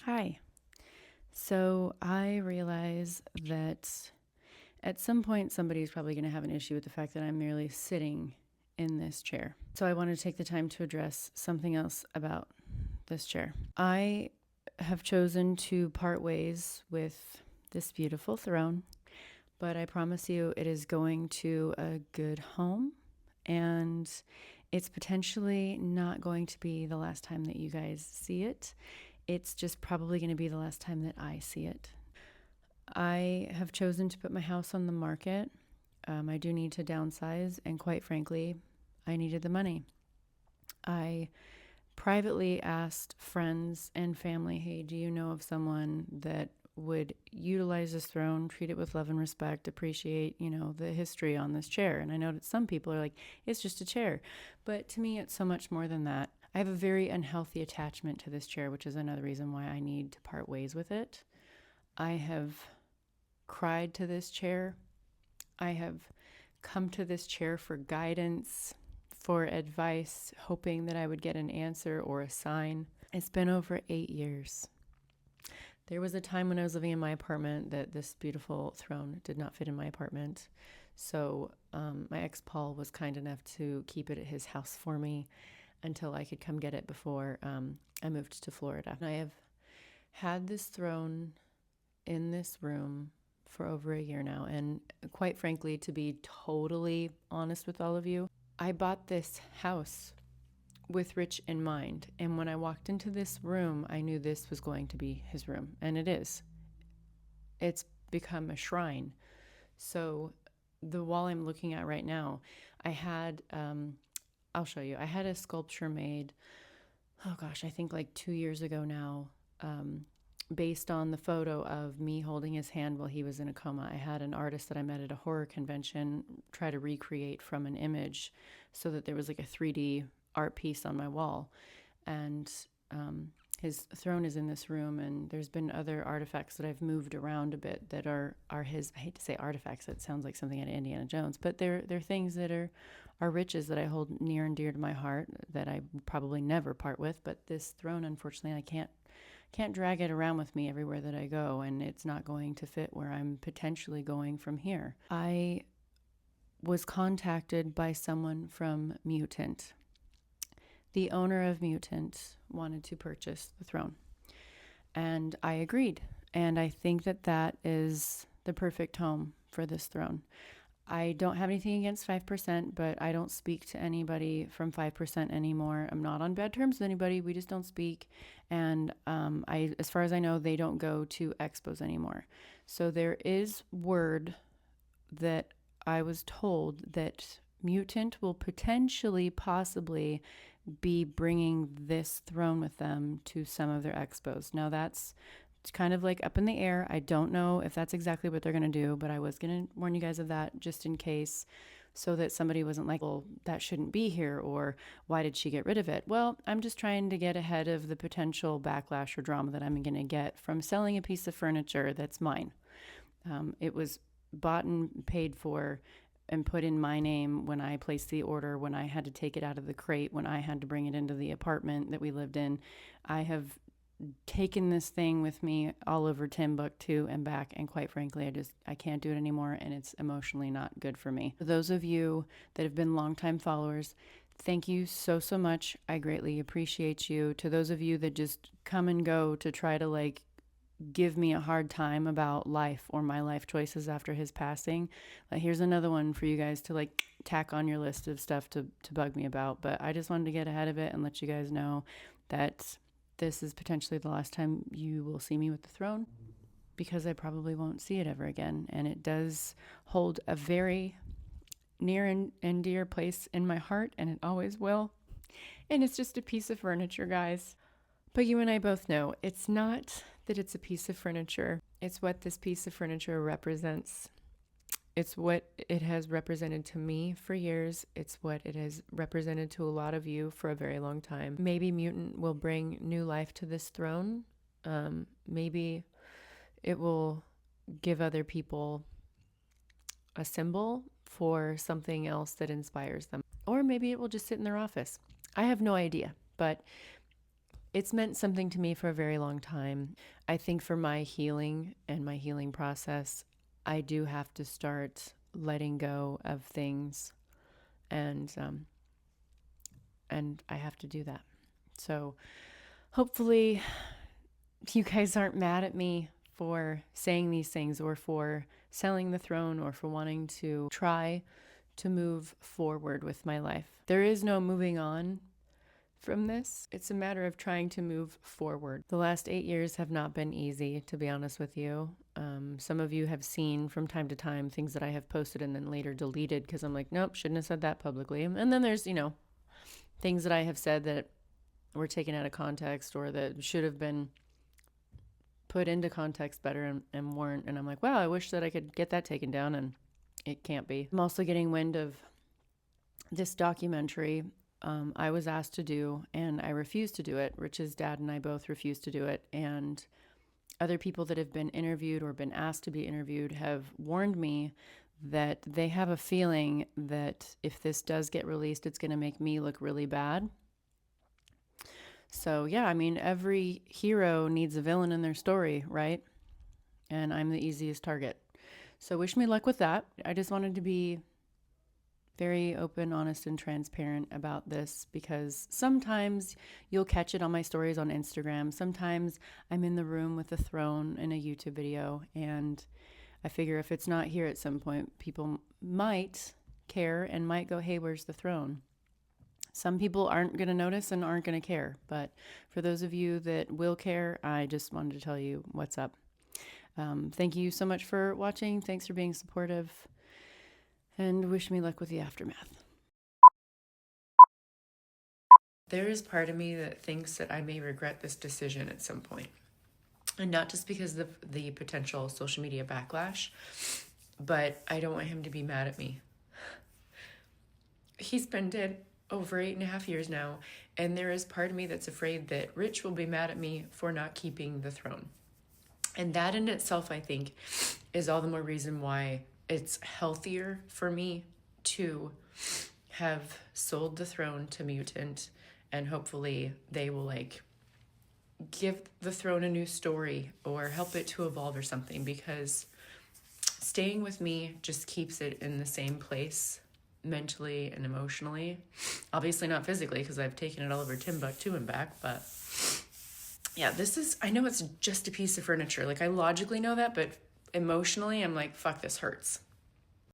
Hi. So I realize that at some point somebody's probably going to have an issue with the fact that I'm merely sitting in this chair. So I want to take the time to address something else about this chair. I have chosen to part ways with this beautiful throne, but I promise you it is going to a good home, and it's potentially not going to be the last time that you guys see it. It's just probably going to be the last time that I see it. I have chosen to put my house on the market. I do need to downsize, and quite frankly, I needed the money. I privately asked friends and family, hey, do you know of someone that would utilize this throne, treat it with love and respect, appreciate, the history on this chair? And I know that some people are like, it's just a chair. But to me, it's so much more than that. I have a very unhealthy attachment to this chair, which is another reason why I need to part ways with it. I have cried to this chair. I have come to this chair for guidance, for advice, hoping that I would get an answer or a sign. It's been over 8 years. There was a time when I was living in my apartment that this beautiful throne did not fit in my apartment. So my ex Paul was kind enough to keep it at his house for me until I could come get it before I moved to Florida. And I have had this throne in this room for over a year now. And quite frankly, to be totally honest with all of you, I bought this house with Rich in mind. And when I walked into this room, I knew this was going to be his room. And it is. It's become a shrine. So the wall I'm looking at right now, I had, I'll show you, I had a sculpture made, oh gosh, I think like 2 years ago now, based on the photo of me holding his hand while he was in a coma. I had an artist that I met at a horror convention try to recreate from an image so that there was like a 3D art piece on my wall. And his throne is in this room, and there's been other artifacts that I've moved around a bit that are his. I hate to say artifacts, it sounds like something out of Indiana Jones, but they're things that are riches that I hold near and dear to my heart that I probably never part with. But this throne, unfortunately, I can't drag it around with me everywhere that I go, and it's not going to fit where I'm potentially going from here. I was contacted by someone from Mutant. The owner of Mutant wanted to purchase the throne, and I agreed. And I think that that is the perfect home for this throne. I don't have anything against 5%, but I don't speak to anybody from 5% anymore. I'm not on bad terms with anybody. We just don't speak. And as far as I know, they don't go to expos anymore. So there is word that I was told that Mutant will potentially, possibly be bringing this throne with them to some of their expos. Now that's kind of like up in the air. I don't know if that's exactly what they're going to do, but I was going to warn you guys of that just in case, so that somebody wasn't like, well, that shouldn't be here, or why did she get rid of it? Well, I'm just trying to get ahead of the potential backlash or drama that I'm going to get from selling a piece of furniture that's mine. It was bought and paid for and put in my name when I placed the order, when I had to take it out of the crate, when I had to bring it into the apartment that we lived in. I have taken this thing with me all over Timbuktu and back, and quite frankly, I can't do it anymore, and it's emotionally not good for me. For those of you that have been longtime followers, thank you so much. I greatly appreciate you. To those of you that just come and go to try to like give me a hard time about life or my life choices after his passing, here's another one for you guys to like tack on your list of stuff to bug me about. But I just wanted to get ahead of it and let you guys know that this is potentially the last time you will see me with the throne, because I probably won't see it ever again. And it does hold a very near and dear place in my heart, and it always will. And it's just a piece of furniture, guys. But you and I both know it's not that it's a piece of furniture. It's what this piece of furniture represents. It's what it has represented to me for years. It's what it has represented to a lot of you for a very long time. Maybe Mutant will bring new life to this throne. Maybe it will give other people a symbol for something else that inspires them. Or maybe it will just sit in their office. I have no idea. But it's meant something to me for a very long time. I think for my healing and my healing process, I do have to start letting go of things, and I have to do that. So hopefully you guys aren't mad at me for saying these things, or for selling the throne, or for wanting to try to move forward with my life. There is no moving on from this. It's a matter of trying to move forward. The last 8 years have not been easy, to be honest with you. Some of you have seen from time to time things that I have posted and then later deleted because I'm like, nope, shouldn't have said that publicly. And then there's, things that I have said that were taken out of context, or that should have been put into context better and weren't. And I'm like, wow, I wish that I could get that taken down, and it can't be. I'm also getting wind of this documentary I was asked to do, and I refused to do it. Rich's dad and I both refused to do it. And other people that have been interviewed or been asked to be interviewed have warned me that they have a feeling that if this does get released, it's going to make me look really bad. So, yeah, I mean, every hero needs a villain in their story, right? And I'm the easiest target. So wish me luck with that. I just wanted to be very open, honest, and transparent about this, because sometimes you'll catch it on my stories on Instagram. Sometimes I'm in the room with the throne in a YouTube video, and I figure if it's not here at some point, people might care and might go, hey, where's the throne? Some people aren't going to notice and aren't going to care. But for those of you that will care, I just wanted to tell you what's up. Thank you so much for watching. Thanks for being supportive. And wish me luck with the aftermath. There is part of me that thinks that I may regret this decision at some point. And not just because of the potential social media backlash, but I don't want him to be mad at me. He's been dead over 8.5 years now, and there is part of me that's afraid that Rich will be mad at me for not keeping the throne. And that in itself, I think, is all the more reason why it's healthier for me to have sold the throne to Mutant, and hopefully they will give the throne a new story or help it to evolve or something, because staying with me just keeps it in the same place mentally and emotionally. Obviously not physically, because I've taken it all over Timbuktu and back, but yeah, I know it's just a piece of furniture. I logically know that, but emotionally I'm like, fuck, this hurts.